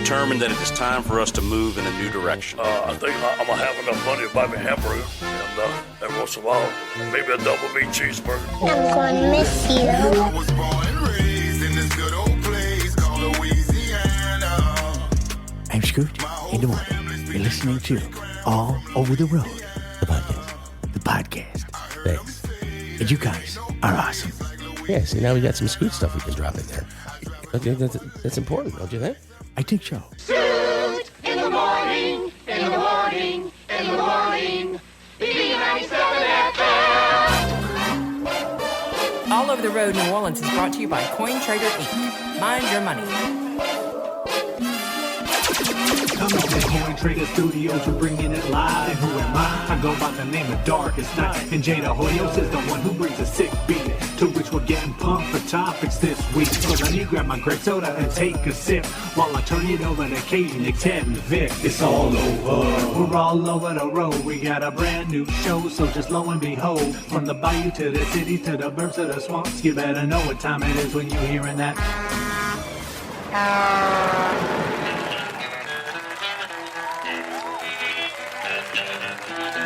determined that it is time for us to move in a new direction. I think I'm going to have enough money to buy me a hamburger. And every once in a while, maybe a double meat cheeseburger. I'm going to miss you. I was born and raised in this good old place called Louisiana. I'm Scoot in the morning. You're listening to All Over the Road, the podcast. The podcast. Thanks. And you guys are awesome. Yeah, see, now we got some Scoot stuff we can drop in there. Okay, that's important, don't you think? I think so. Scoot in the morning, in the morning, in the morning. B97 FM. All Over the Road New Orleans is brought to you by Coin Trader Inc. Mind your money. Come on, the Coin Trader Studios, we're bringing it live. Who am I? I go by the name of Darkest Night. And Jada Hoyos is the one who brings a sick beat, to which we're getting pumped for topics this week. So let me grab my grape soda and take a sip, while I turn it over to Katie, Nick, Ted, and Vic. It's all over. We're all over the road. We got a brand new show, so just lo and behold, from the bayou to the city to the burbs to the swamps, you better know what time it is when you're hearing that.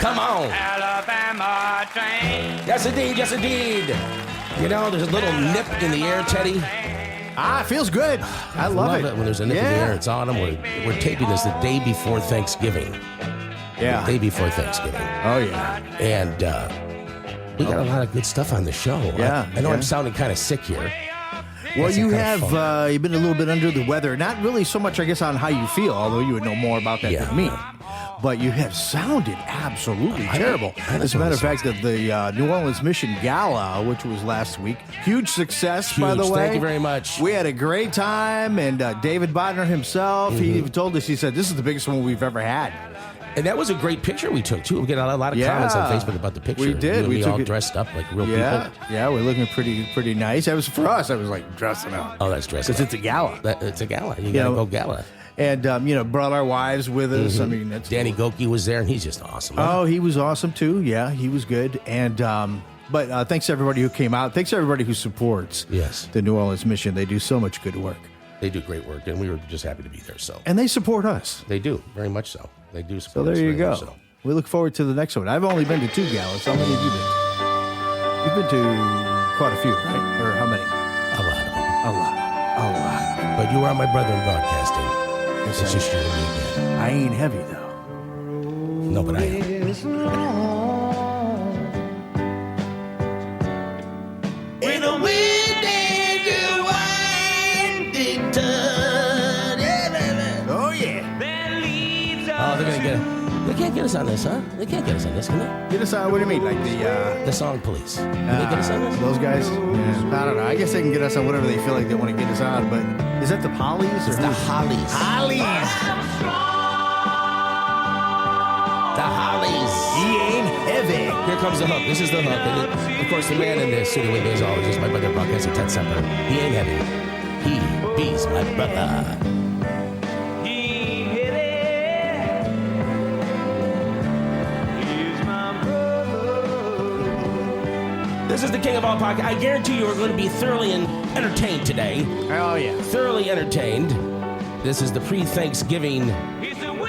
Come on. Alabama train. Yes, indeed. Yes, indeed. You know, there's a little nip in the air, Teddy. It feels good. I love it. When there's a nip in the air, it's autumn. We're taping this the day before Thanksgiving. Yeah. The day before Thanksgiving. Oh, yeah. And we got a lot of good stuff on the show. Yeah. I know I'm sounding kind of sick here. Well, you have you've been a little bit under the weather. Not really so much, I guess, on how you feel, although you would know more about that than me. But you have sounded absolutely terrible. As a matter of fact, the New Orleans Mission Gala, which was last week, huge success, by the way. Thank you very much. We had a great time, and David Bodner himself, he even told us, he said, this is the biggest one we've ever had. And that was a great picture we took, too. We got a lot of comments on Facebook about the picture. We did. We took all dressed up like real people. Yeah, we're looking pretty nice. That was for us. I was like dressing up. Oh, that's dressing up. Because it's a gala. It's a gala. You got to go gala. And, brought our wives with us. I mean, that's Danny Goki was there, and he's just awesome. Oh, he was awesome, too. Yeah, he was good. And, but thanks to everybody who came out. Thanks to everybody who supports the New Orleans Mission. They do so much good work. They do great work, and we were just happy to be there. So, and they support us. They do, very much so. They do support us. So there you go. So. We look forward to the next one. I've only been to 2 galas. How many have you been to? You've been to quite a few, right? Or how many? A lot of them. A lot. But you are my brother in broadcasting. Yes, it's just you and me again. I ain't heavy, though. No, but I am. With a wind and a winding turn. Oh, yeah. Oh, they're going to get it. They can't get us on this, huh? They can't get us on this, can they? Get us on, what do you mean? Like the song Police. Can they get us on this? Those guys? Yeah. I don't know. I guess they can get us on whatever they feel like they want to get us on, but is that the Pollies? It's the Hollies. The Hollies. He ain't heavy. Here comes the hook. This is the hook. And of course, the man in the studio with me is always my brother broadcasting, Ted Semper. He ain't heavy. He beats my brother. This is the King of All Podcasts. I guarantee you are going to be thoroughly entertained today. Oh, yeah. Thoroughly entertained. This is the pre-Thanksgiving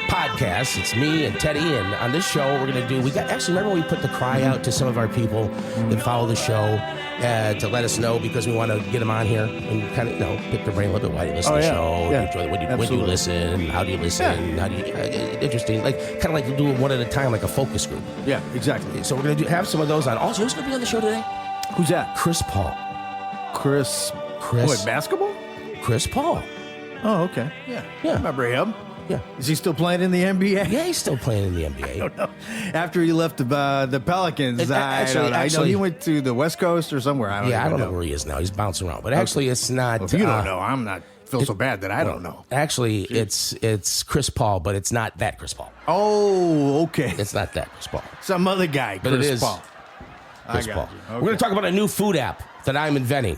podcast. It's me and Teddy, and on this show, we're going to do... Actually, remember we put the cry out to some of our people that follow the show to let us know, because we want to get them on here and kind of, pick their brain a little bit. Why do you listen to the show? Yeah. When do you listen? How do you listen? How do you... interesting. Kind of like doing one at a time, like a focus group. Yeah, exactly. So we're going to have some of those on. Also, who's going to be on the show today? Who's that? Chris Paul. Chris. What, basketball? Chris Paul. Oh, okay. Yeah. I remember him. Yeah. Is he still playing in the NBA? Yeah, he's still playing in the NBA. I don't know. After he left the Pelicans, I know he went to the West Coast or somewhere. I don't know where he is now. He's bouncing around. But actually, it's not. Well, if you don't know, I'm not. Feel so bad that I don't know. Actually, it's Chris Paul, but it's not that Chris Paul. Oh, okay. It's not that Chris Paul. Some other guy, but Chris it is Paul. Chris Paul. Okay. We're going to talk about a new food app that I'm inventing.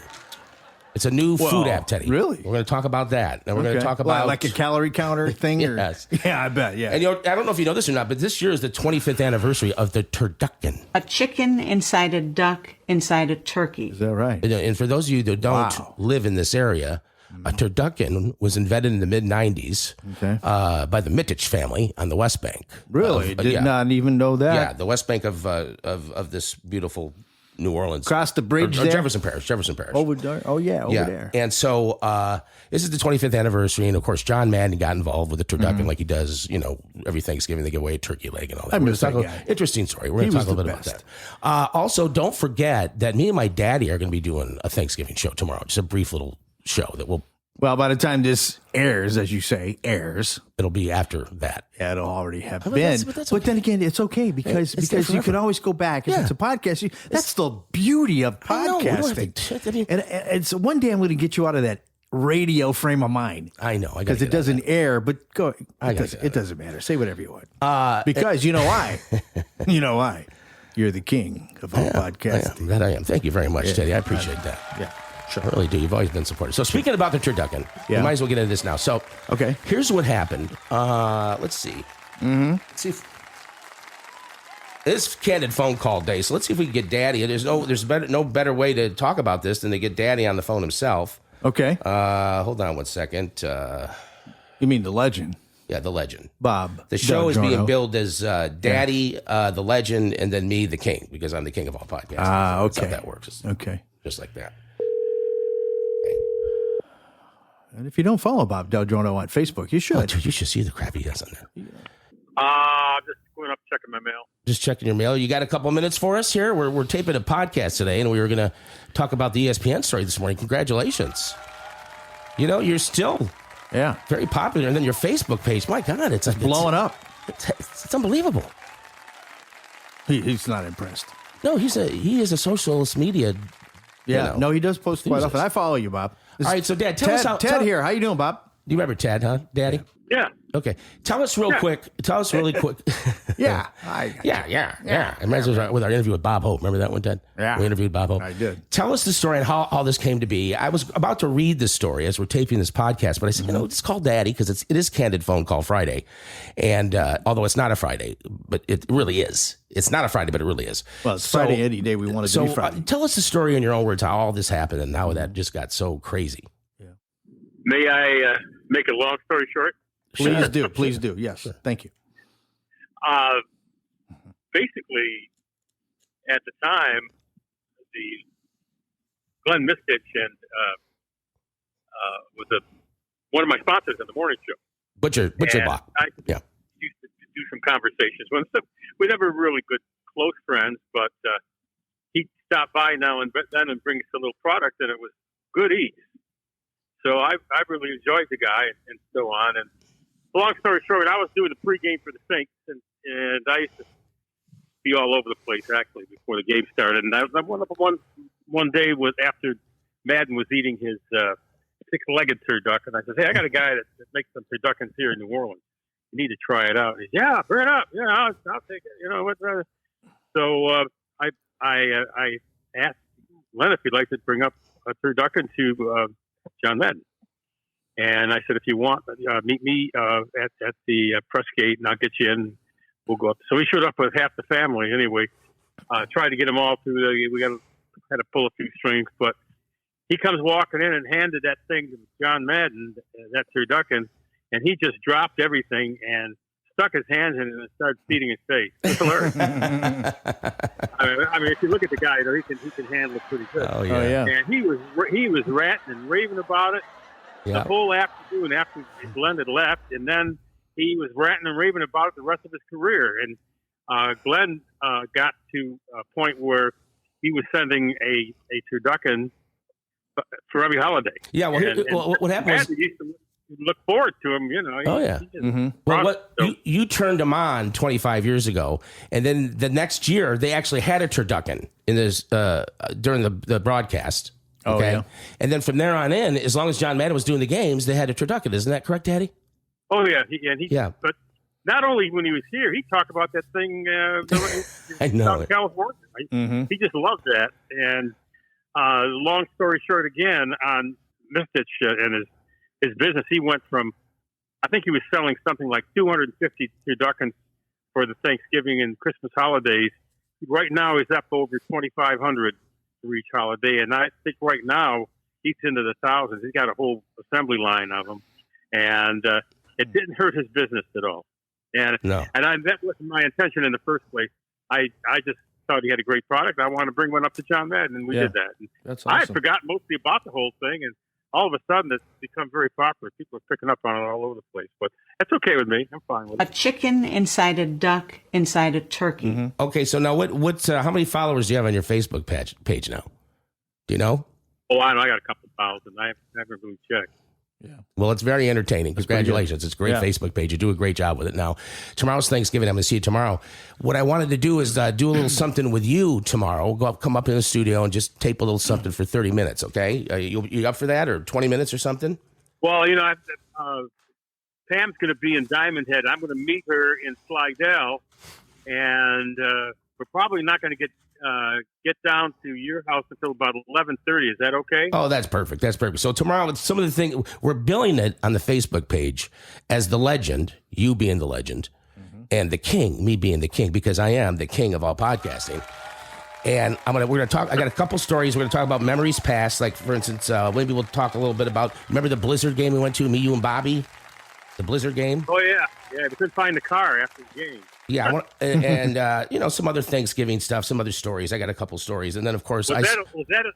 It's a new food app, Teddy. Really? We're going to talk about that. And we're going to talk about... like a calorie counter thing? Yes. Yeah, I bet, yeah. And I don't know if you know this or not, but this year is the 25th anniversary of the turducken. A chicken inside a duck inside a turkey. Is that right? And for those of you that don't live in this area, A turducken was invented in the mid-'90s by the Mittich family on the West Bank. Really? Did not even know that. Yeah, the West Bank of this beautiful New Orleans. Across the bridge there? Jefferson Parish. Over there. And so this is the 25th anniversary, and of course, John Madden got involved with the turducken like he does, every Thanksgiving they give away a turkey leg and all that. I miss that guy. Interesting story. We're going to talk a little bit about that. Also, don't forget that me and my daddy are going to be doing a Thanksgiving show tomorrow. Just a brief little show that will. Well, by the time this airs, as you say, it'll be after that. Yeah, it'll already have been. But then again, it's okay because you can always go back. If it's a podcast, that's the beauty of podcasting. And it's one day I'm going to get you out of that radio frame of mind. I know. Because it doesn't air, but go. It doesn't matter. Say whatever you want. Because you know why. You know why. You're the king of all podcasting. That I am. Thank you very much, Teddy. I appreciate that. Yeah. Sure. I really do. You've always been supportive. So speaking about the turducken, we might as well get into this now. So here's what happened. Let's see. Let's see if this Candid Phone call day. So let's see if we can get Daddy. There's no better way to talk about this than to get Daddy on the phone himself. Okay. Hold on 1 second. You mean the legend? Yeah, the legend. Bob. The show is being billed as Daddy, the legend, and then me, the king, because I'm the king of all podcasts. That's how that works. Just like that. And if you don't follow Bob Del Giorno on Facebook, you should. Oh, dude, you should see the crap he does on there. Just going up checking my mail. Just checking your mail. You got a couple minutes for us here? We're taping a podcast today, and we were going to talk about the ESPN story this morning. Congratulations. You're still very popular. And then your Facebook page, my God, it's blowing up. It's unbelievable. He's not impressed. No, he is a socialist media. Yeah, no, he does post quite often. I follow you, Bob. All right, so Dad, Ted here. How you doing, Bob? Do you remember Ted, huh, Daddy? Yeah. Okay. Tell us really quick. Yeah. I remember with our interview with Bob Hope. Remember that one, Ted? Yeah. We interviewed Bob Hope. I did. Tell us the story and how all this came to be. I was about to read this story as we're taping this podcast, but I said, it's called Daddy because it is Candid Phone Call Friday. And although it's not a Friday, but it really is. It's not a Friday, but it really is. Well, it's Friday any day we want it to be Friday. Tell us the story in your own words, how all this happened and how that just got so crazy. May I make a long story short? Please do. Yes, sure. Thank you. Basically, at the time, the Glenn Mistich and was one of my sponsors in the morning show. Butcher Bob. I used to do some conversations with him. We never really good close friends, but he'd stop by now and then and bring us a little product, and it was good eats. So I really enjoyed the guy and so on. And long story short, I was doing the pregame for the Saints, and I used to be all over the place actually before the game started. And one day was after Madden was eating his six-legged turducken. I said, "Hey, I got a guy that makes some turduckens here in New Orleans. You need to try it out." And he said, "Yeah, bring it up. Yeah, I'll take it. So I asked Len if he'd like to bring up a turducken to John Madden. And I said, if you want, meet me at the press gate, and I'll get you in. We'll go up. So we showed up with half the family anyway. Tried to get them all through. Had to pull a few strings, but he comes walking in and handed that thing to John Madden, that turducken, and he just dropped everything and stuck his hands in it and started feeding his face. It's hilarious. I mean, if you look at the guy, he can handle it pretty good. Oh yeah. And he was ranting and raving about it the whole afternoon after Glenn had left, and then he was ranting and raving about it the rest of his career. And Glenn got to a point where he was sending a turducken for every holiday. Yeah. Well, what happened was. Look forward to him, Oh yeah. Well, you turned him on 25 years ago, and then the next year they actually had a turducken in this during the broadcast. Okay, yeah. And then from there on in, as long as John Madden was doing the games, they had a turducken. Isn't that correct, Daddy? Oh yeah, But not only when he was here, he talked about that thing. I know South California. Mm-hmm. He just loved that. And long story short, again on Mistich and his business, he went from, I think he was selling something like 250 turduckens for the Thanksgiving and Christmas holidays. Right now he's up over 2,500 for each holiday. And I think right now he's into the thousands. He's got a whole assembly line of them, and it didn't hurt his business at all. And that wasn't my intention in the first place. I just thought he had a great product. I wanted to bring one up to John Madden, and we did that. And that's awesome. I had forgotten mostly about the whole thing, and all of a sudden it's become very popular. People are picking up on it all over the place, but that's okay with me. I'm fine with it. A chicken inside a duck inside a turkey. Mm-hmm. Okay, so now what? How many followers do you have on your Facebook page now? Do you know? Oh, I got a couple thousand. I haven't really checked. Yeah. Well, it's very entertaining. Congratulations. It's a great Facebook page. You do a great job with it. Now, tomorrow's Thanksgiving. I'm going to see you tomorrow. What I wanted to do is do a little something with you tomorrow. Come up in the studio and just tape a little something for 30 minutes, okay? You up for that, or 20 minutes or something? Well, Pam's going to be in Diamond Head. I'm going to meet her in Slidell, and we're probably not going to get down to your house until about 11:30. Is that okay? Oh, that's perfect. That's perfect. So tomorrow, some of the things we're billing it on the Facebook page as the legend, you being the legend, and the king, me being the king, because I am the king of all podcasting. And we're gonna talk. I got a couple stories. We're gonna talk about memories past. Like, for instance, maybe we'll talk a little bit about. Remember the Blizzard game we went to? Me, you, and Bobby. The Blizzard game. Oh yeah. We couldn't find the car after the game. Yeah, and some other Thanksgiving stuff, some other stories. I got a couple stories, and then of course, was that a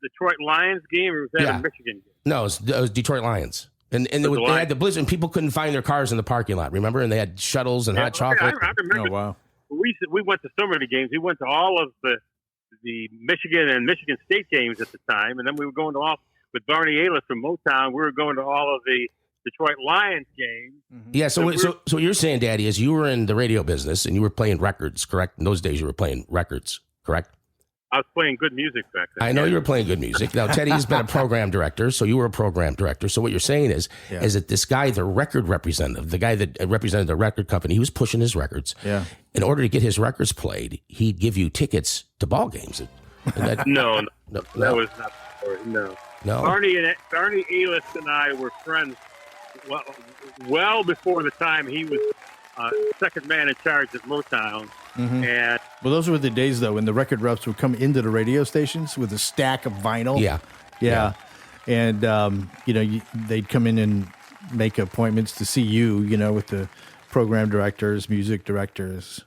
Detroit Lions game, or was that a Michigan game? No, it was Detroit Lions, and they had the Blizzard, and people couldn't find their cars in the parking lot. Remember, and they had shuttles and hot chocolate. I remember. Oh wow. We went to so many games. We went to all of the Michigan and Michigan State games at the time, and then we were going to all with Barney Ailes from Motown. We were going to all of the Detroit Lions game. Yeah, so what you're saying, Daddy, is you were in the radio business and you were playing records, correct? In those days, you were playing records, correct? I was playing good music back then. I know you were playing good music. Now, Teddy's been a program director, so you were a program director. So what you're saying is that this guy, the record representative, the guy that represented the record company, he was pushing his records. Yeah. In order to get his records played, he'd give you tickets to ball games. No, that was not the story. No. Barney Ailes and I were friends. Well before the time he was second man in charge of Motown. Mm-hmm. And those were the days, though, when the record reps would come into the radio stations with a stack of vinyl. Yeah. And, they'd come in and make appointments to see you, with the program directors, music directors,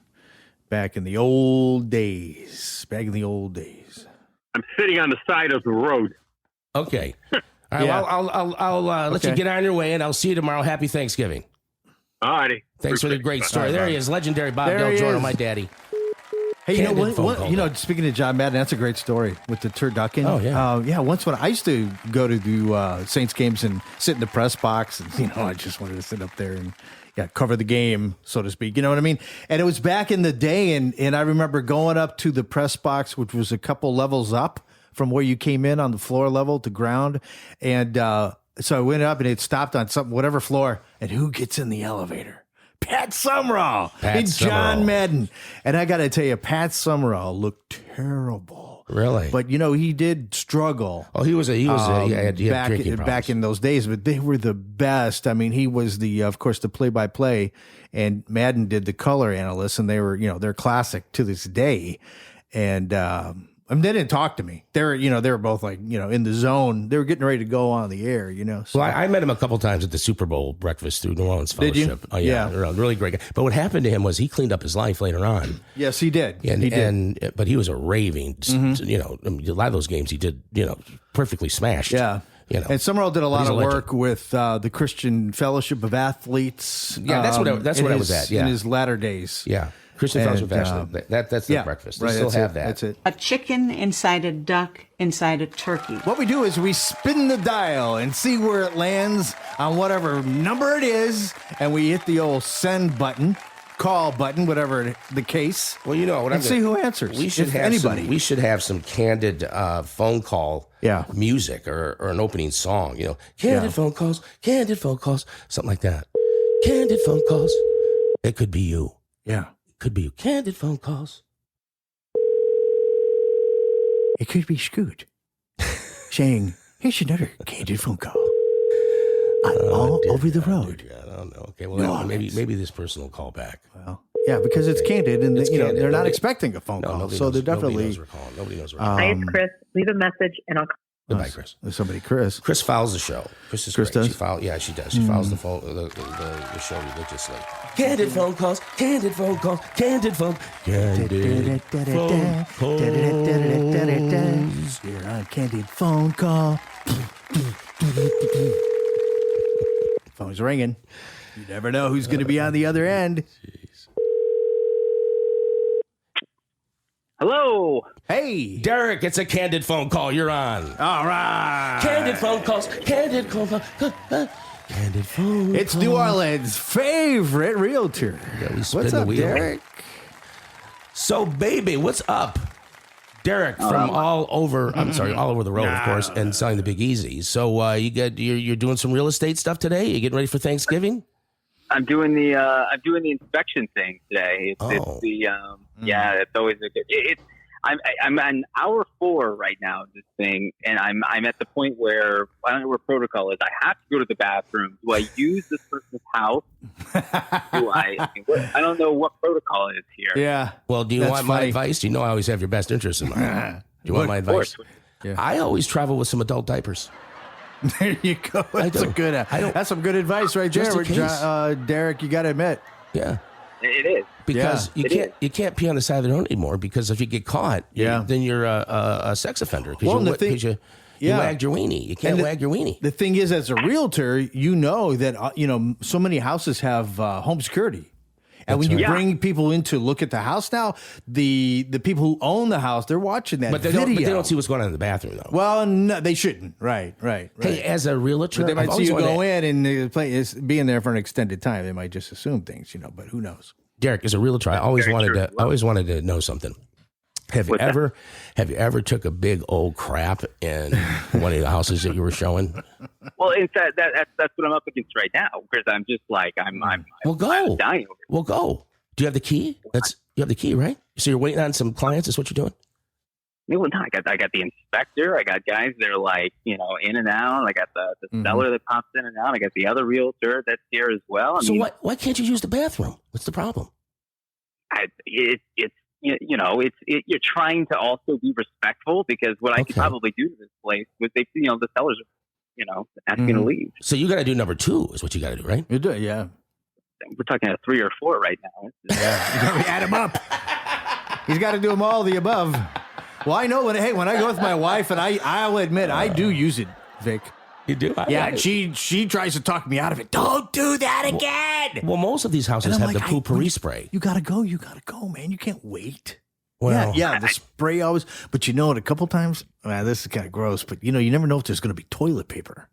back in the old days. I'm sitting on the side of the road. Okay. All right, well, I'll let you get on your way, and I'll see you tomorrow. Happy Thanksgiving. All righty. Thanks for the great story. There he is, legendary Bob Del Giorno, my daddy. Hey, speaking of John Madden, that's a great story with the turducken. Oh, yeah. Once when I used to go to do Saints games and sit in the press box, and, I just wanted to sit up there and cover the game, so to speak. You know what I mean? And it was back in the day, and I remember going up to the press box, which was a couple levels up from where you came in on the floor level to ground. And so I went up and it stopped on whatever floor. And who gets in the elevator? Pat Summerall and John Madden. And I got to tell you, Pat Summerall looked terrible. Really? But, he did struggle. Oh, he had drinking back in those days, but they were the best. I mean, he was of course, the play-by-play, and Madden did the color analyst, and they were, they're classic to this day. And, they didn't talk to me. They were both like, in the zone. They were getting ready to go on the air, So. Well, I met him a couple times at the Super Bowl breakfast through New Orleans Fellowship. Did you? Oh, yeah. Really great guy. But what happened to him was he cleaned up his life later on. Yes, he did. But he was a raving, a lot of those games he did, perfectly smashed. Yeah. And Summerall did a lot of work with the Christian Fellowship of Athletes. Yeah, that's what I was at. Yeah. In his latter days. Yeah. Christian Fellowship of Athletes. That's the breakfast. They still have that. That's it. A chicken inside a duck inside a turkey. What we do is we spin the dial and see where it lands on whatever number it is, and we hit the old send button, call button, whatever the case. Well, and see who answers. We should have some candid phone call music or an opening song. Candid phone calls, something like that. Candid phone calls. It could be you. Yeah. Could be candid phone calls. It could be Scoot saying, "Here's another candid phone call." All over the road. I don't know. Okay, well, maybe this person will call back. Well, yeah, because it's candid, and they're not expecting a phone call, so they're definitely. Nobody knows we're calling. Hi, it's Chris. Leave a message, and I'll. Goodbye, Chris. There's somebody, Chris. Chris fouls the show. Chris Chris great. does? Yeah, she does. She fouls the show religiously. Candid phone calls. Candid phone calls. Candid phone. Candid phone calls. You're on Candid phone call. Phone's ringing. You never know who's going to be on the other end. Jeez. Hello. Hey. Derek, it's a Candid phone call. You're on. All right. Candid phone calls. Candid phone calls. Candid phone It's calls. New Orleans' favorite realtor. Yeah, we spin What's the up, wheel. Derek? So, baby, what's up? Derek from all over the road, of course, and selling the Big Easy. So you're doing some real estate stuff today? You getting ready for Thanksgiving? I'm doing the inspection thing today. It's it's always a good. I'm on hour 4 right now of this thing, and I'm at the point where I don't know what protocol is. I have to go to the bathroom. Do I use this person's house? I don't know what protocol is here. Yeah. Well, do you want my advice? You know I always have your best interest in mind. Do you want my advice? Yeah. I always travel with some adult diapers. There you go. That's some good advice right Just there, in case. Derek. You got to admit. Yeah. It is. Because you can't pee on the side of the road anymore, because if you get caught, then you're a sex offender because you wagged your weenie. You can't wag your weenie. The thing is, as a realtor, you know that so many houses have home security. And when you bring people in to look at the house now, the people who own the house, they're watching that video. But they don't see what's going on in the bathroom, though. Well, no, they shouldn't. Right. Hey, as a realtor, but they might see you go in and being there for an extended time. They might just assume things, but who knows? Derek, as a realtor, I always wanted to know something. Have you ever took a big old crap in one of the houses that you were showing? Well, in fact, that's what I'm up against right now, because I'm just like I'm dying over it. Well, go. Do you have the key? You have the key, right? So you're waiting on some clients. Is what you're doing? No, I got the inspector. I got guys that are like in and out. I got the seller that pops in and out. I got the other realtor that's here as well. Why can't you use the bathroom? What's the problem? You're trying to also be respectful, because what I could probably do to this place was the sellers are, asking to leave. So you got to do number 2 is what you got to do, right? You do, yeah. We're talking a 3 or 4 right now. Yeah, you got to add them up. He's got to do them all the above. Well, I know when I go with my wife, and I'll admit I do use it, Vic. You do? She tries to talk me out of it. Don't do that again. Well, most of these houses have the poopery spray. You gotta go, man. You can't wait. Well, the spray always. But a couple times, this is kind of gross, but you never know if there's going to be toilet paper.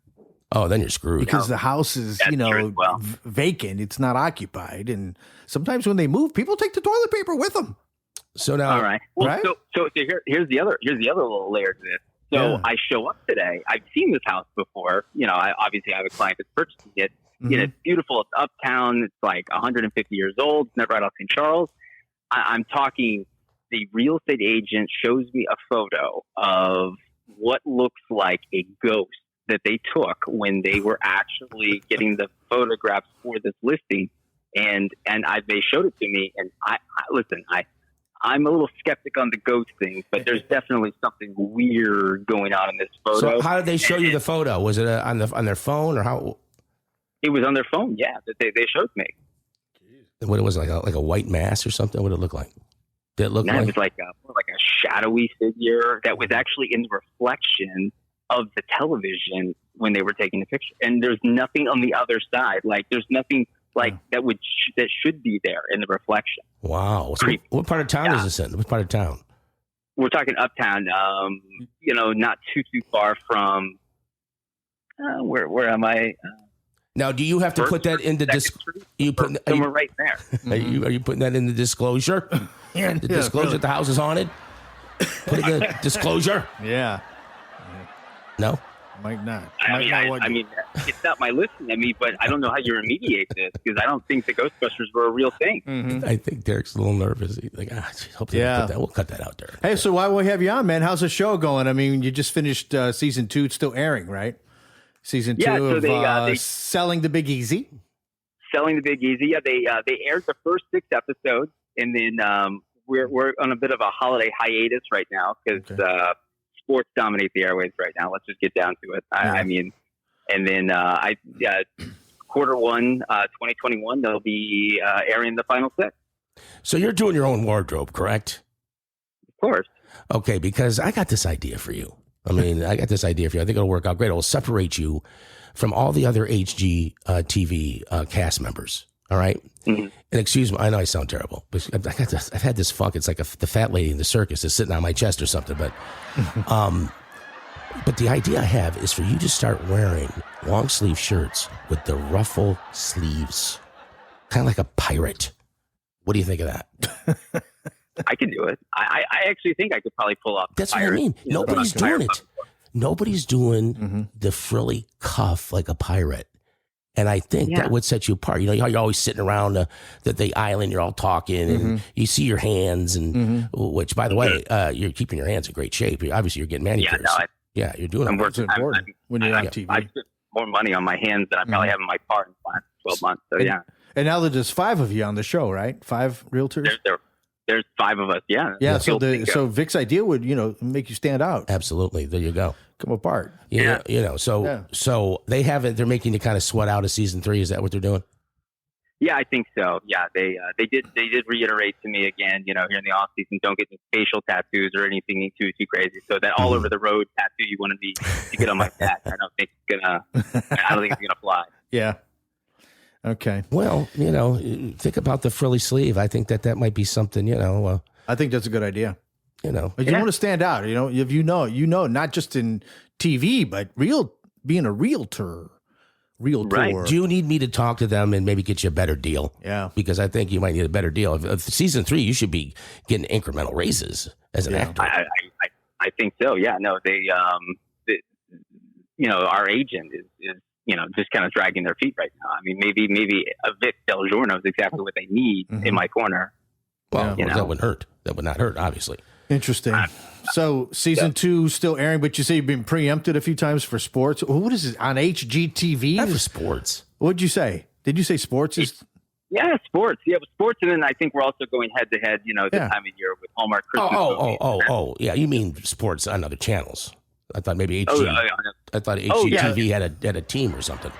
Oh, then you're screwed. Because the house is, vacant. It's not occupied, and sometimes when they move, people take the toilet paper with them. So now, all right. Well, right? So here's the other little layer to this. So I show up today. I've seen this house before. I obviously have a client that's purchasing it. Mm-hmm. It's beautiful. It's uptown. It's like 150 years old. It's never right off St. Charles. I'm talking. The real estate agent shows me a photo of what looks like a ghost that they took when they were actually getting the photographs for this listing, and they showed it to me. And I'm a little skeptic on the ghost thing, but there's definitely something weird going on in this photo. So how did they show you the photo? Was it on their phone, or how? It was on their phone. Yeah, that they showed me. What it was, like a white mass or something? What did it look like? Did it look like? It was like a shadowy figure that was actually in the reflection of the television when they were taking the picture. And there's nothing on the other side. Like there's nothing like that should be there in the reflection. Wow. So what part of town is this in? What part of town? We're talking uptown. Not too far from where am I? Now, do you have to put that into somewhere right there? Are you putting that in the disclosure? The disclosure that the house is haunted? Put in the disclosure? Yeah. No? Might not. I mean, it's not my listing. But I don't know how you remediate this, because I don't think the Ghostbusters were a real thing. Mm-hmm. I think Derek's a little nervous. He's like, hopefully we'll cut that out, Derek. Hey, so while we have you on, man, how's the show going? I mean, you just finished season 2. It's still airing, right? Season 2 of they Selling the Big Easy. Selling the Big Easy. Yeah, they aired the first 6 episodes, and then we're on a bit of a holiday hiatus right now because sports dominate the airwaves right now. Let's just get down to it. I mean, and then quarter one, 2021, they'll be airing the final 6. So you're doing your own wardrobe, correct? Of course. Okay, because I got this idea for you. I think it'll work out great. It'll separate you from all the other HGTV cast members. All right? Mm-hmm. And excuse me, I know I sound terrible, but I've had this funk. It's like the fat lady in the circus is sitting on my chest or something. But, but the idea I have is for you to start wearing long sleeve shirts with the ruffle sleeves, kind of like a pirate. What do you think of that? I can do it. I actually think I could probably pull off. That's what I mean. Nobody's doing it. Nobody's doing the frilly cuff like a pirate. And I think that would set you apart. You know, you're always sitting around the island, you're all talking, and you see your hands, and which, by the way, you're keeping your hands in great shape. Obviously, you're getting manicures. Yeah, you're doing it. It's important when you're on TV. I spent more money on my hands than I probably have in my car in the last 12 months. So, And now there's 5 of you on the show, right? 5 realtors? There's 5 of us, yeah. Yeah, so Vic's idea would, make you stand out. Absolutely. There you go. Come apart. So they're making you kind of sweat out of season 3. Is that what they're doing? Yeah, I think so. Yeah, they did reiterate to me again, here in the off season, don't get any facial tattoos or anything too crazy. So that all over the road tattoo you wanted me to get on my back, I don't think it's gonna fly. Yeah. Okay. Well, think about the frilly sleeve. I think that might be something, I think that's a good idea. But you want to stand out, if not just in TV, but being a realtor. Right. Do you need me to talk to them and maybe get you a better deal? Yeah. Because I think you might need a better deal. If season 3, you should be getting incremental raises as an actor. I think so. Yeah. No, our agent is just kind of dragging their feet right now. I mean, maybe a Vic Del Giorno is exactly what they need in my corner. Well, that wouldn't hurt. That would not hurt, obviously. Interesting. So season 2 still airing, but you say you've been preempted a few times for sports. What is it on HGTV? Not for sports. What'd you say? Did you say sports? Yeah, sports. Yeah, sports, and then I think we're also going head to head. This time of year with Hallmark Christmas. Oh, yeah. You mean sports on other channels? I thought maybe HGTV had a team or something.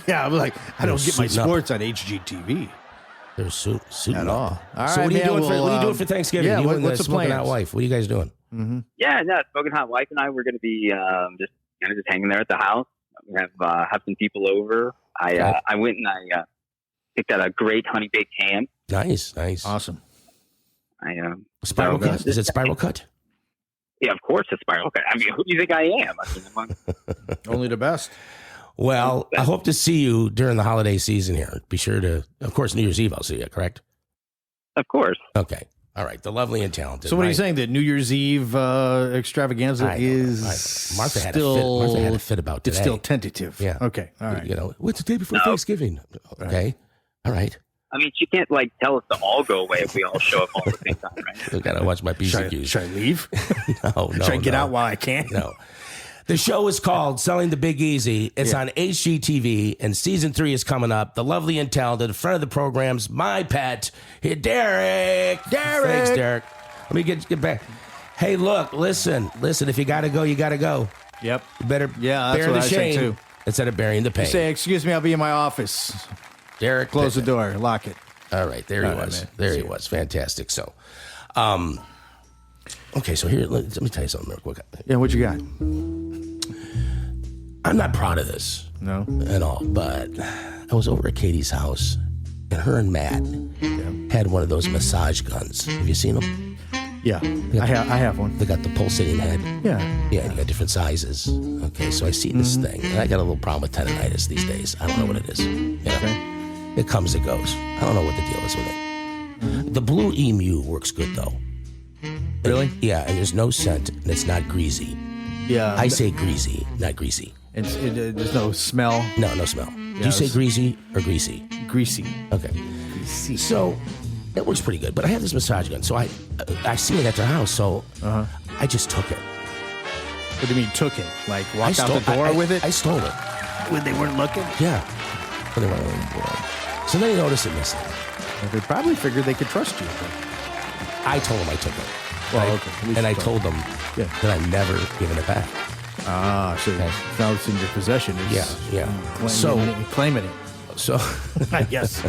Yeah, I'm like, I don't get my sports on HGTV. They're suiting at all. So what are you doing? What are you doing for Thanksgiving? Yeah, what's the Smoking Hot Wife? What are you guys doing? Yeah, Smoking Hot Wife and I we're going to be just hanging there at the house. We have some people over. I went and I picked out a great honey baked ham. Nice, awesome. Spiral cut? Is it spiral cut? Yeah, of course it's spiral cut. I mean, who do you think I am? Only the best. Well, I hope to see you during the holiday season here. Be sure to, of course, New Year's Eve I'll see you, correct? Of course. Okay. All right. The lovely and talented. So what are you saying? That New Year's Eve extravaganza is Martha had a fit about today. It's still tentative. Yeah. Okay. All right. What's the day before Thanksgiving? Okay. All right. I mean, she can't tell us to all go away if we all show up all at the same time, right? I gotta watch my PCQs. Should I leave? No. Should I get out while I can? No. The show is called Selling the Big Easy. It's on HGTV, and season 3 is coming up. The lovely and talented friend of the program's my pet, Derek. Thanks, Derek. Let me get back. Hey, look, listen. If you gotta go, you gotta go. Yep. You better bear the shame instead of bearing the pain. You say, excuse me, I'll be in my office. Derek, close the door, lock it. All right, there he was. There he was. Fantastic. So, okay, so here, let me tell you something real quick. Yeah, what you got? I'm not proud of this. No. At all, but I was over at Katie's house, and her and Matt had one of those massage guns. Have you seen them? Yeah, I have one. They got the pulsating head. Yeah. Yeah, you got different sizes. Okay, so I see this thing, and I got a little problem with tendonitis these days. I don't know what it is. Okay. It comes, it goes. I don't know what the deal is with it. The Blue Emu works good, though. Really? Yeah, and there's no scent, and it's not greasy. Yeah. I say greasy, not greasy. There's no smell? No smell. Do you say greasy or greasy? Greasy. Okay. Greasy. So, it works pretty good. But I have this massage gun, so I seen it at their house, so I just took it. What do you mean took it? Like walked out the door with it? I stole it. When they weren't looking? Yeah. When they weren't looking. So they noticed it missing. Well, they probably figured they could trust you. I told them I took it. Well, okay. And I told them that I'm never giving it back. Ah, so now it's in your possession. It's claiming it. So, I guess.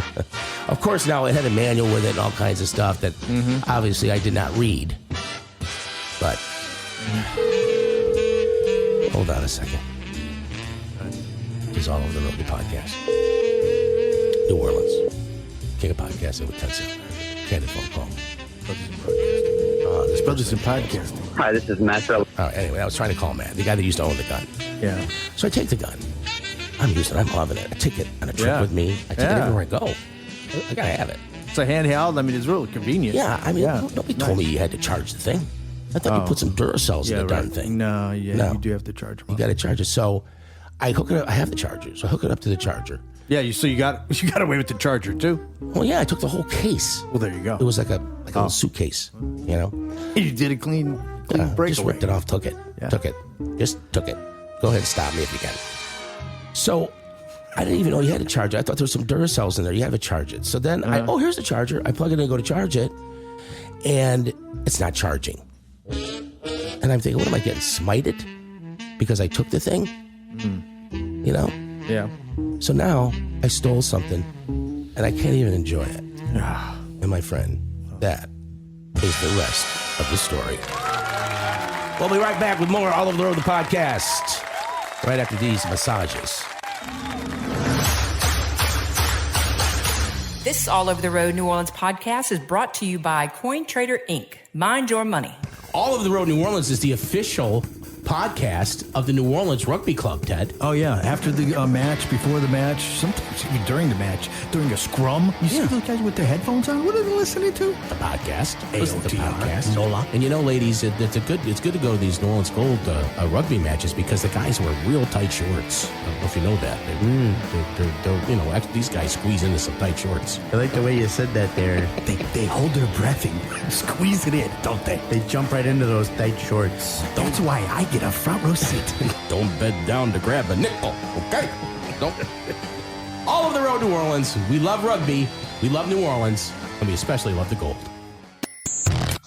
Of course, now it had a manual with it and all kinds of stuff that obviously I did not read. But hold on a second. It's all over the road, the podcast. New Orleans. King of Podcasting with 10 cents. Candid Phone Call. Brothers in Podcasting. Hi, this is Matt. Anyway, I was trying to call Matt, the guy that used to own the gun. Yeah. So I take the gun. I'm using it. I'm loving it. I take it on a trip with me. I take it everywhere I go. I gotta have it. It's a handheld. I mean, it's really convenient. Yeah, I mean, nobody told me you had to charge the thing. I thought you put some Duracells in the darn thing. No, you do have to charge them. You got to charge it. So I hook it up. I have the charger, so I hook it up to the charger. Yeah, you got away with the charger too. Well, yeah, I took the whole case. Well, there you go. It was like a little suitcase, you know. You did a clean breakaway. Just ripped it off, took it, just took it. Go ahead and stop me if you can. So I didn't even know you had to charge it. I thought there was some Duracells in there. You had to charge it. So then here's the charger. I plug it in and go to charge it, and it's not charging. And I'm thinking, what am I getting, smited because I took the thing? You know? Yeah. So now I stole something, and I can't even enjoy it. And my friend, that is the rest of the story. We'll be right back with more All Over the Road, the podcast, right after these massages. This All Over the Road New Orleans podcast is brought to you by Coin Trader Inc. Mind your money. All Over the Road New Orleans is the official podcast of the New Orleans Rugby Club, Ted. Oh, yeah. After the match, before the match, sometimes even during the match, during a scrum. You see those guys with their headphones on? What are they listening to? The podcast. Aotr, the podcast. NOLA. And you know, ladies, it's good to go to these New Orleans Gold rugby matches because the guys wear real tight shorts. I don't know if you know that. They're actually, these guys squeeze into some tight shorts. I like the way you said that there. They hold their breath and squeeze it in, don't they? They jump right into those tight shorts. That's why I get a front row seat. Don't bend down to grab a nickel, okay? Don't. All over the road, New Orleans. We love rugby. We love New Orleans. And we especially love the gold.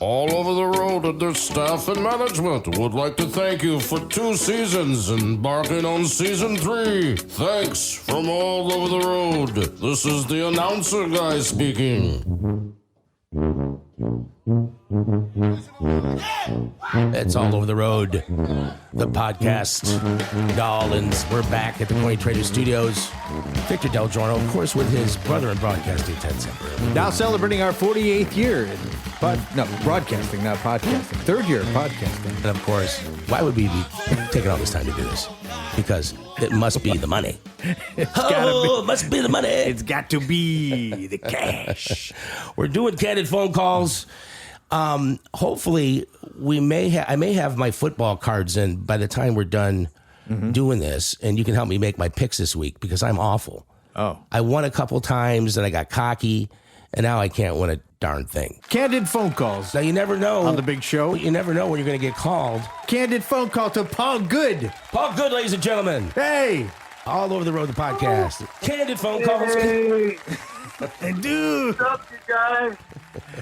All Over the Road and their staff and management would like to thank you for 2 seasons, embarking on season 3. Thanks from all over the road. This is the announcer guy speaking. It's All Over the Road, the podcast. New Orleans. We're back at the Coin Trader Studios. Victor Del Giorno, of course, with his brother in broadcasting, Ted Semper. Now celebrating our 48th year in broadcasting, not podcasting. 3rd year of podcasting. And of course, why would we be taking all this time to do this? Because it must be the money. It must be the money. It's got to be the cash. We're doing candid phone calls. Hopefully, I may have my football cards in by the time we're done doing this, and you can help me make my picks this week because I'm awful. Oh, I won a couple times, and I got cocky, and now I can't win a darn thing. Candid phone calls. Now you never know on the big show. You never know when you're going to get called. Candid phone call to Paul Good. Paul Good, ladies and gentlemen. Hey, All Over the Road, the podcast. Candid phone calls. Hey, dude. What's up, you guys?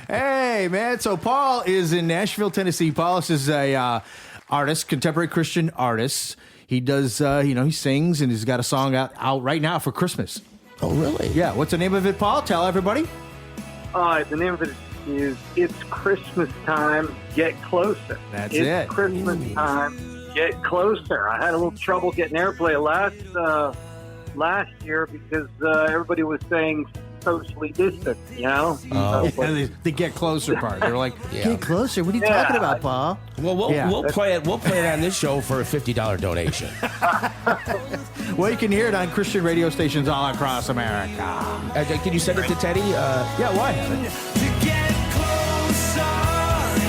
Hey, man. So Paul is in Nashville, Tennessee. Paul is a artist, contemporary Christian artist. He does, he sings, and he's got a song out right now for Christmas. Oh, really? Yeah. What's the name of it, Paul? Tell everybody. The name of it is It's Christmas Time, Get Closer. It's Christmas Time, Get Closer. I had a little trouble getting airplay last year because everybody was saying socially distant, you know? The get closer part. They're like, get closer. What are you talking about, Paul? Well, we'll play it. We'll play it on this show for a $50 donation. Well, you can hear it on Christian radio stations all across America. Can you send it to Teddy? Yeah, well, I have it. To get closer,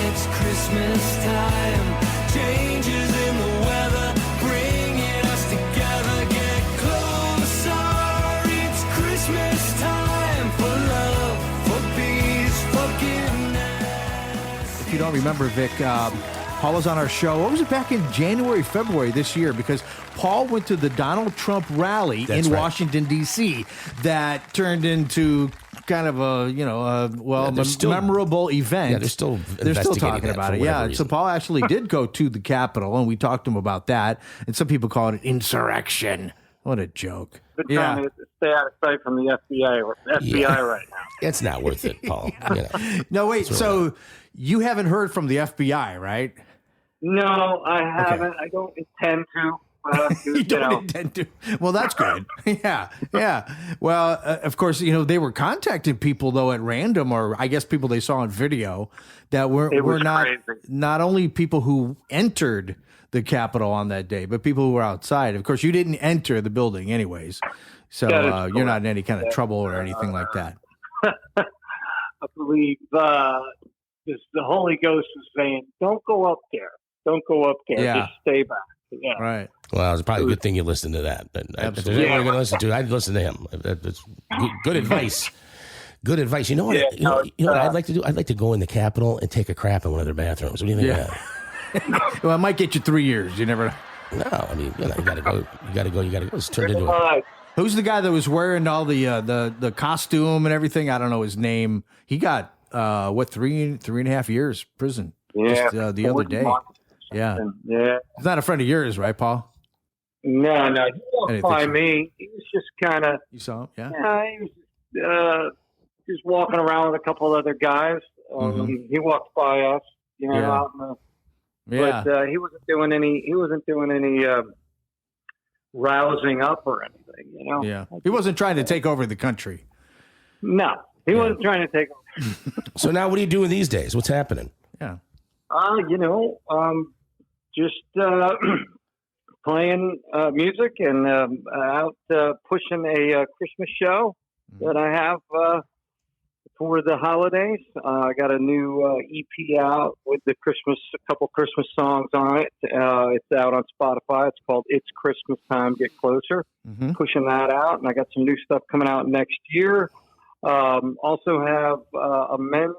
it's Christmas time. Changes in the weather, bringing us together. Get closer, it's Christmas time for love, for peace, forgiveness. If you don't remember, Vic, Paul was on our show. What was it, back in January, February this year? Because Paul went to the Donald Trump rally in Washington, D.C. that turned into kind of a still- memorable event. Yeah, they're still talking investigating about that it. for Yeah, whatever so reason. Paul actually did go to the Capitol, and we talked to him about that. And some people call it an insurrection. What a joke! Been trying to stay out of sight from the FBI right now. It's not worth it, Paul. You know. No, wait. It's really So you haven't heard from the FBI, right? No, I haven't. I don't intend to. You don't intend to. Well, that's good. Yeah. Well, of course, they were contacting people though at random, or I guess people they saw on video that were not only people who entered the Capitol on that day, but people who were outside. Of course, you didn't enter the building, anyways, so you're not in any kind of trouble or anything like that. I believe the Holy Ghost was saying, "Don't go up there. Don't go up there. Yeah. Just stay back." Yeah. Right. Well, it's probably a good thing you listened to that. But if there's anyone you're going to listen to, I'd listen to him. That's good advice. Good advice. You know what? You know what I'd like to do? I'd like to go in the Capitol and take a crap in one of their bathrooms. What do you think of that? Well, it might get you 3 years. You never. No, I mean, you gotta go. You gotta go. It's turned into a. Who's the guy that was wearing all the costume and everything? I don't know his name. He got 3.5 years prison. Yeah. Just, the other day. Yeah. He's not a friend of yours, right, Paul? No. He walked by me. He was just kind of. You saw him? Yeah. He was just walking around with a couple of other guys. He walked by us, out in the. Yeah. But he wasn't doing any rousing up or anything, Yeah. He wasn't trying to take over the country. No, he wasn't trying to take over. So now, what are you doing these days? What's happening? Yeah. Just playing music and out pushing a Christmas show that I have for the holidays. I got a new EP out with a couple Christmas songs on it. It's out on Spotify. It's called "It's Christmas Time, Get Closer." Pushing that out, and I got some new stuff coming out next year. Also have a men's.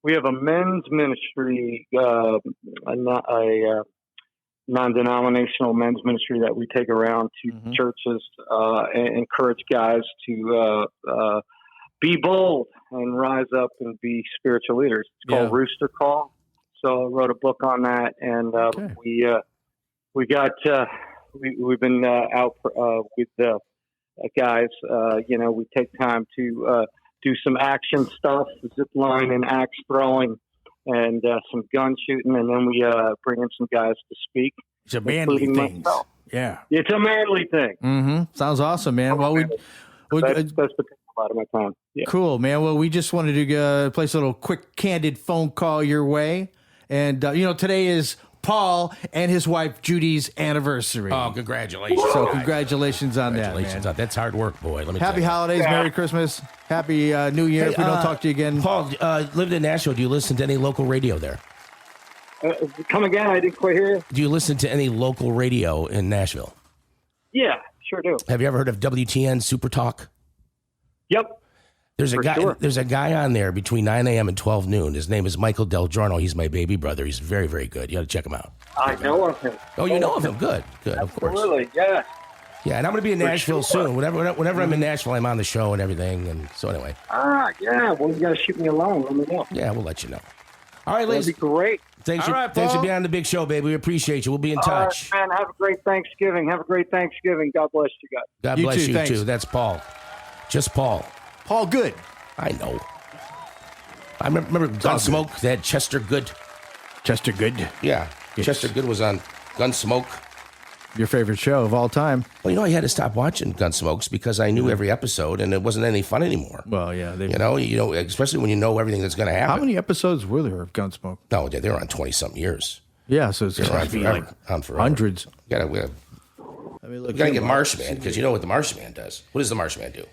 We have a men's ministry, a non-denominational men's ministry that we take around to churches and encourage guys to be bold and rise up and be spiritual leaders. It's called Rooster Call. So I wrote a book on that, and we've been out with the guys. We take time to do some action stuff, zip line and axe throwing, and some gun shooting, and then we bring in some guys to speak. It's a manly thing. Yeah. It's a manly thing. Mm-hmm. Sounds awesome, man. Well, that's the a lot of my time. Yeah. Cool, man. Well, we just wanted to place a little quick candid phone call your way. And, today is Paul and his wife Judy's anniversary. Oh, congratulations. So congratulations on that, man. That's hard work, boy. Let me Happy holidays, Merry Christmas, Happy New Year. Hey, if we don't talk to you again. Paul, lived in Nashville. Do you listen to any local radio there? Come again? I didn't quite hear you. Do you listen to any local radio in Nashville? Yeah, sure do. Have you ever heard of WTN Super Talk? Yep. There's a guy on there between 9 a.m. and 12 noon. His name is Michael Del Giorno. He's my baby brother. He's very, very good. You got to check him out. I know of him. Oh, you know of him? Good, of course. Absolutely, yeah. Yeah, and I'm going to be in Nashville soon. Whenever I'm in Nashville, I'm on the show and everything. And so anyway. Yeah. Well, you got to shoot me along. Let me know. Yeah, we'll let you know. All right, ladies. That'd be great. Thanks for being on the big show, baby. We appreciate you. We'll be in touch. Man, have a great Thanksgiving. God bless you guys. God bless you too. That's Paul. Just Paul. Paul Good. I know. I remember Gunsmoke. They had Chester Good. Chester Good? Yeah. Yes. Chester Good was on Gunsmoke. Your favorite show of all time. Well, I had to stop watching Gunsmokes because I knew every episode and it wasn't any fun anymore. Well, yeah. Especially when you know everything that's going to happen. How many episodes were there of Gunsmoke? No, they were on 20-something years. Yeah, so it's going to be like hundreds. We got to get Marshman because you know what the Marshman does. What does the Marshman do?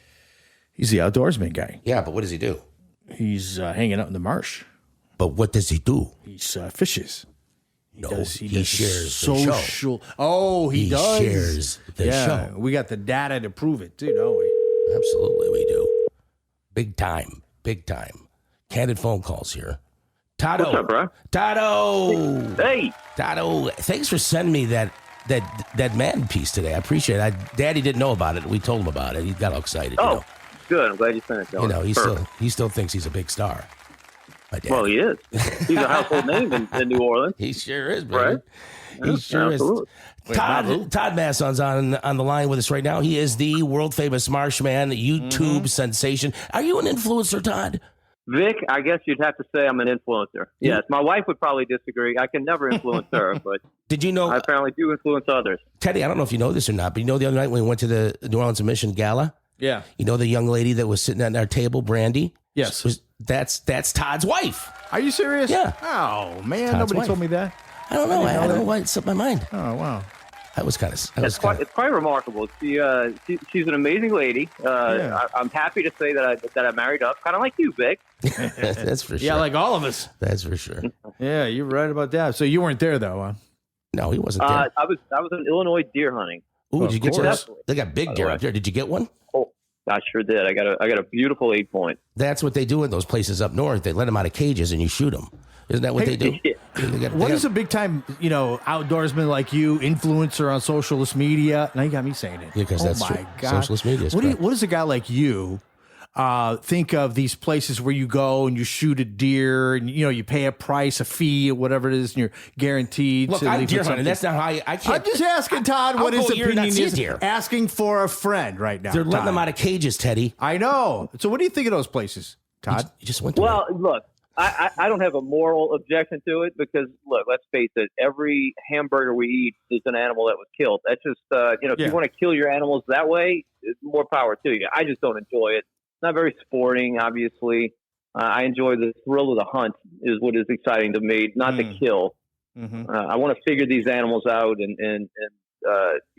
He's the outdoorsman guy. Yeah, but what does he do? He's hanging out in the marsh. But what does he do? He fishes. He shares social. The show. Oh, he does. Shares the show. We got the data to prove it too, don't we? Absolutely, we do. Big time. Candid phone calls here. Tato. What's up, bro? Tato. Hey. Tato. Thanks for sending me that man piece today. I appreciate it. Daddy didn't know about it. We told him about it. He got all excited. Oh. Good. I'm glad you sent it to him. You know, he still thinks he's a big star. My dad. Well, he is. He's a household name in New Orleans. He sure is, baby. Right? He sure Absolutely. is. Todd Masson's on the line with us right now. He is the world famous Marshman, the YouTube sensation. Are you an influencer, Todd? Vic, I guess you'd have to say I'm an influencer. Yes, my wife would probably disagree. I can never influence her, but did you know? I apparently do influence others. Teddy, I don't know if you know this or not, but you know the other night when we went to the New Orleans Mission Gala? Yeah. You know the young lady that was sitting at our table, Brandy? Yes. That's Todd's wife. Are you serious? Yeah. Oh, man. Todd's Nobody wife. told me that. I don't know. I don't know that. why it slipped my mind. Oh, wow. That was kind of. It's quite remarkable. She's an amazing lady. I'm happy to say that I married up, kind of like you, Vic. That's for sure. Yeah, like all of us. That's for sure. Yeah, you're right about that. So you weren't there, though, huh? No, he wasn't there. I was in Illinois deer hunting. Ooh, did you get yours? yours? They got big deer up there. Did you get one? Oh, I sure did. I got a beautiful 8-point. That's what they do in those places up north. They let them out of cages and you shoot them. Isn't that what they do? What is a big time, outdoorsman like you, influencer on socialist media? Now you got me saying it. Yeah, because that's my true. God. Socialist media. What does a guy like you think of these places where you go and you shoot a deer and you pay a price, a fee, or whatever it is, and you're guaranteed Look, to I'm leave deer with hunting. something? That's not how I can't. I'm just asking Todd what his I'll go a year and opinion not see a is. deer. Asking for a friend right now. They're letting Todd. them out of cages, Teddy. I know. So what do you think of those places, Todd? You just went to Well, look, I don't have a moral objection to it because, look, let's face it, every hamburger we eat is an animal that was killed. That's just, if you want to kill your animals that way, it's more power to you. I just don't enjoy it. It's not very sporting, obviously. I enjoy the thrill of the hunt is what is exciting to me, not the kill. Mm-hmm. I want to figure these animals out and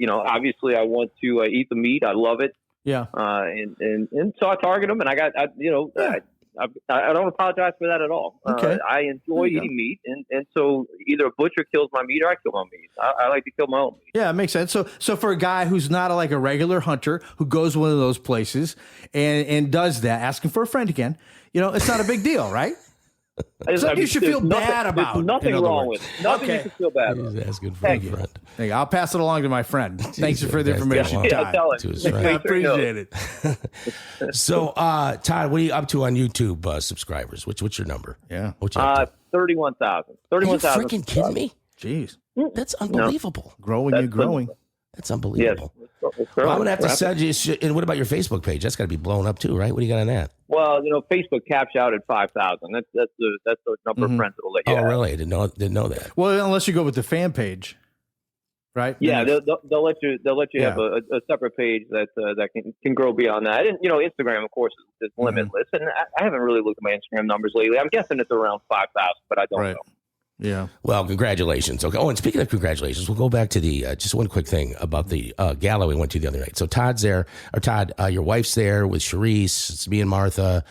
obviously I want to eat the meat. I love it. Yeah. And so I target them and I don't apologize for that at all. Okay. I enjoy eating meat, and so either a butcher kills my meat or I kill my meat. I like to kill my own meat. Yeah, it makes sense. So for a guy who's not like a regular hunter who goes to one of those places and does that, asking for a friend again, it's not a big deal, right? Something you should feel bad about. There's nothing wrong with it. Nothing you should feel bad about. He's asking for a friend. Hey, I'll pass it along to my friend. Thanks for the information, Yeah, Todd. tell it. To his friend. I appreciate it. So, Todd, what are you up to on YouTube subscribers? What's your number? Yeah. What's you up to? 31,000. Are you 31,000. freaking kidding me? Jeez. That's unbelievable. You're growing. That's unbelievable. Yes. Well, I'm going to have to send you. And what about your Facebook page? That's got to be blown up too, right? What do you got on that? Well, Facebook caps out at 5,000. That's the number of friends that'll let you. Oh, have. really? I didn't know that. Well, unless you go with the fan page, right? Yeah, they'll let you have a separate page that can grow beyond that. And Instagram, of course, is limitless. And I haven't really looked at my Instagram numbers lately. I'm guessing it's around 5,000, but I don't know. Yeah. Well, congratulations. Okay. Oh, and speaking of congratulations, we'll go back to the just one quick thing about the gala we went to the other night. So Todd's there, or Todd, your wife's there with Charisse. It's me and Martha,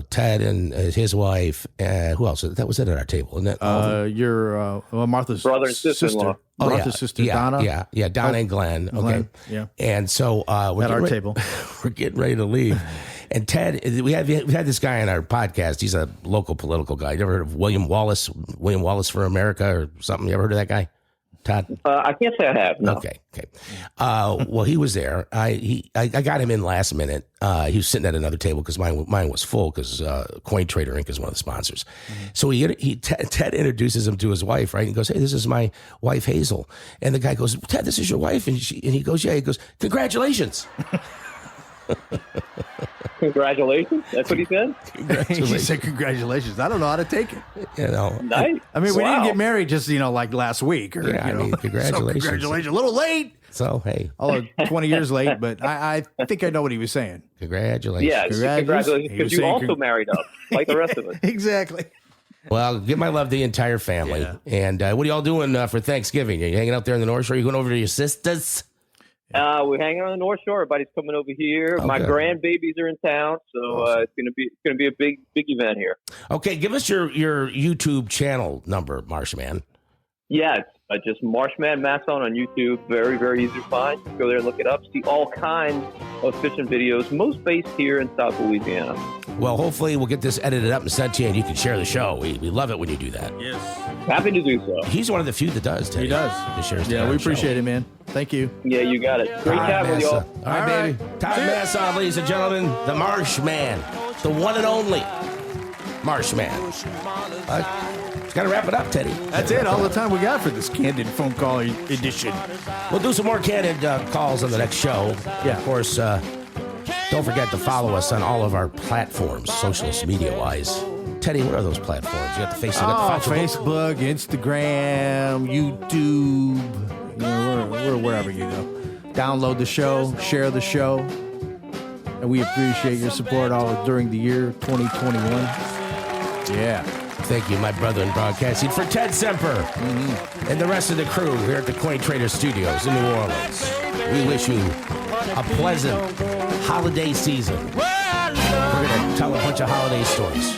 Ted and his wife. Who else? That was it at our table, isn't it? Your Martha's brother and sister-in-law. Martha's sister, Donna. Yeah, Donna and Glenn. Okay. Glenn, yeah. And so we're at our table. We're getting ready to leave. And Ted, we had this guy on our podcast. He's a local political guy. You ever heard of William Wallace for America or something? You ever heard of that guy, Todd? I can't say I have. No. Okay. Well, he was there. I got him in last minute. He was sitting at another table because mine was full because Coin Trader Inc. is one of the sponsors. So Ted introduces him to his wife, right? He goes, "Hey, this is my wife Hazel." And the guy goes, "Ted, this is your wife?" And he goes, "Yeah." He goes, "Congratulations." Congratulations. That's what he said? He said congratulations. I don't know how to take it. Nice. I mean, we didn't get married just, like last week. Or, congratulations. So congratulations. A little late. So, hey. 20 years late, but I think I know what he was saying. Congratulations. Yeah, congratulations. Because you also married up, like the rest of us. Exactly. Well, give my love to the entire family. Yeah. And what are y'all doing for Thanksgiving? Are you hanging out there in the North Shore? Are you going over to your sisters? We're hanging on the North Shore. Everybody's coming over here. Okay. My grandbabies are in town, so awesome. It's gonna be a big event here. Okay, give us your YouTube channel number, Marshman. Yeah, it's just Marshman Masson on YouTube. Very, very easy to find. Just go there and look it up. See all kinds of fishing videos, most based here in South Louisiana. Well, hopefully we'll get this edited up and sent to you, and you can share the show. We love it when you do that. Yes. Happy to do so. He's one of the few that does, Teddy. He does. That shares we appreciate show. it, man. Thank you. Yeah, you got it. Great chatting with y'all. All right, baby. Todd Masson, ladies and gentlemen, the Marshman, the one and only Marshman. Got to wrap it up, Teddy. That's it. All the time we got for this Candid Phone Call edition. We'll do some more Candid calls on the next show. Yeah. Of course, don't forget to follow us on all of our platforms, social media-wise. Teddy, what are those platforms? You got the Facebook, Instagram, YouTube. You know, we're wherever you go. Download the show, share the show, and we appreciate your support all during the year 2021. Yeah. Thank you, my brother in broadcasting, for Ted Semper and the rest of the crew here at the Coin Trader Studios in New Orleans. We wish you a pleasant holiday season. We're going to tell a bunch of holiday stories.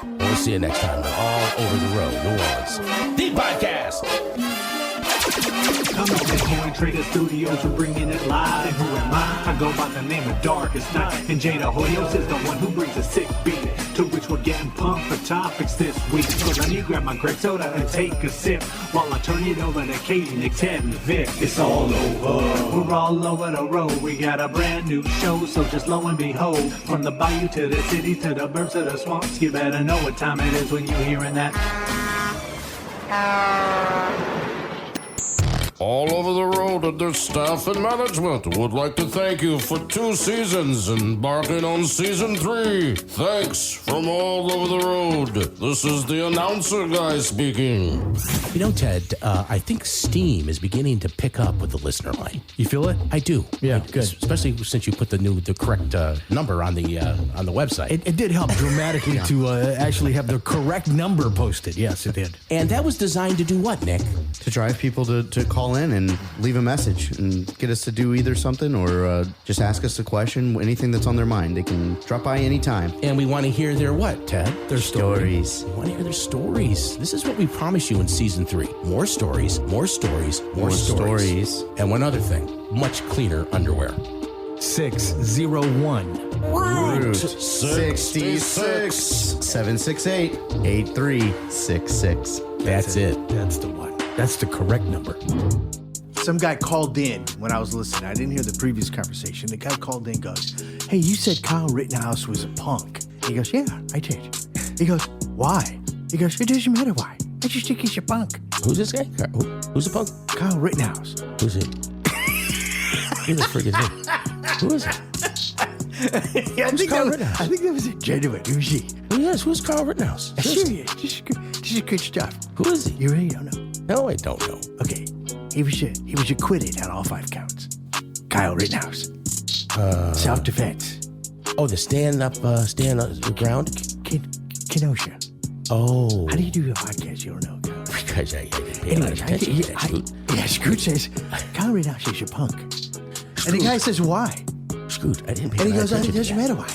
And we'll see you next time on All Over the Road, New Orleans. The podcast. Come on, the Coin Trader Studios, we're bringing it live. Who am I? I go by the name of Darkest Night. And Jada Hoyos is the one who brings a sick beat, to which we're getting pumped for topics this week. So let me grab my grape soda and take a sip, while I turn it over to Katie, Nick, Ted, and Vic. It's all over. We're all over the road. We got a brand new show, so just lo and behold, from the bayou to the city to the burbs to the swamps, you better know what time it is when you're hearing that. All Over the Road and their staff and management would like to thank you for 2 seasons, embarking on season 3. Thanks from all over the road. This is the announcer guy speaking. You know, Ted, I think Steam is beginning to pick up with the listener line. You feel it? I do. Yeah, good. Especially since you put the correct number on the website. It did help dramatically to actually have the correct number posted. Yes, it did. And that was designed to do what, Nick? To drive people to call in and leave a message and get us to do either something or just ask us a question, anything that's on their mind. They can drop by anytime. And we want to hear their what, Ted? Their stories. We want to hear their stories. This is what we promise you in season 3. More stories, more stories, more stories. And one other thing, much cleaner underwear. 601 Route 66 768 8366. That's it. That's the one. That's the correct number. Some guy called in when I was listening. I didn't hear the previous conversation. The guy called in and goes, "Hey, you said Kyle Rittenhouse was a punk." He goes, "Yeah, I did." He goes, "Why?" He goes, "It doesn't matter why. I just think he's a punk." Who's this guy? Who's a punk? Kyle Rittenhouse. Who's he? Who the frick is he? Who is he? Yeah, I think that was a gentleman. Who is he? Yes, who's Kyle Rittenhouse? Sure, yeah. This is good stuff. Who is he? You really don't know? No, I don't know. Okay, he was acquitted on all 5 counts. Kyle Rittenhouse. Self-defense. Oh, the stand up your ground? Kenosha. Oh. How do you do a podcast? You don't know, Kyle? Because I didn't pay a lot of attention to that, Scoot. Yeah, Scoot says, Kyle Rittenhouse is a punk. And the guy says, why? Scoot, I didn't pay And a he lot goes, of it attention doesn't matter why.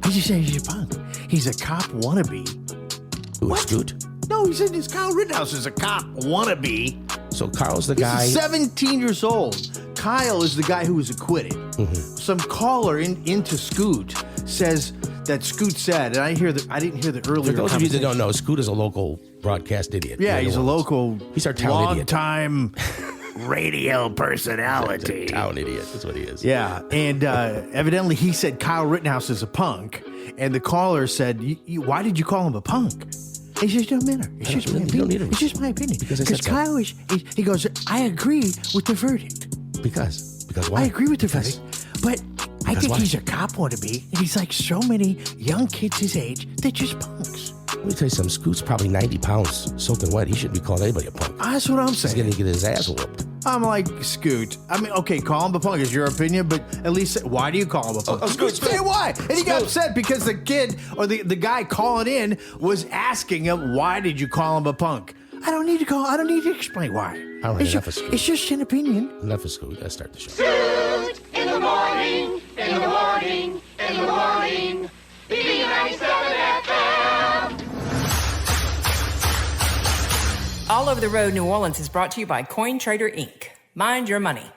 He just says he's a punk. He's a cop wannabe. Who is Scoot? No, he said this Kyle Rittenhouse is a cop wannabe. So Kyle's the guy. He's 17 years old. Kyle is the guy who was acquitted. Mm-hmm. Some caller into Scoot says that Scoot said, and I didn't hear the earlier. For those of you that don't know, Scoot is a local broadcast idiot. Yeah, he's a local. He's our town idiot. Long-time radio personality. Town idiot. That's what he is. Yeah, and evidently he said Kyle Rittenhouse is a punk, and the caller said, "Why did you call him a punk?" He says, "Don't matter. It's just my opinion. It's just my opinion." Because Kyle is. He goes, "I agree with the verdict." Because why? I agree with the verdict, but I think he's a cop wannabe, and he's like so many young kids his age. They're just punks. Let me tell you something. Scoot's probably 90 pounds, soaking wet. He shouldn't be calling anybody a punk. That's what I'm saying. He's going to get his ass whooped. I'm like, Scoot. I mean, okay, call him a punk is your opinion, but at least why do you call him a punk? Scoot, say why. And he got upset because the kid or the guy calling in was asking him, why did you call him a punk? I don't need to explain why. All right, enough of Scoot. It's just an opinion. Enough of Scoot. Let's start the show. Scoot in the morning, in the morning, in the morning. B97 FM. All Over the Road New Orleans is brought to you by Coin Trader Inc. Mind your money.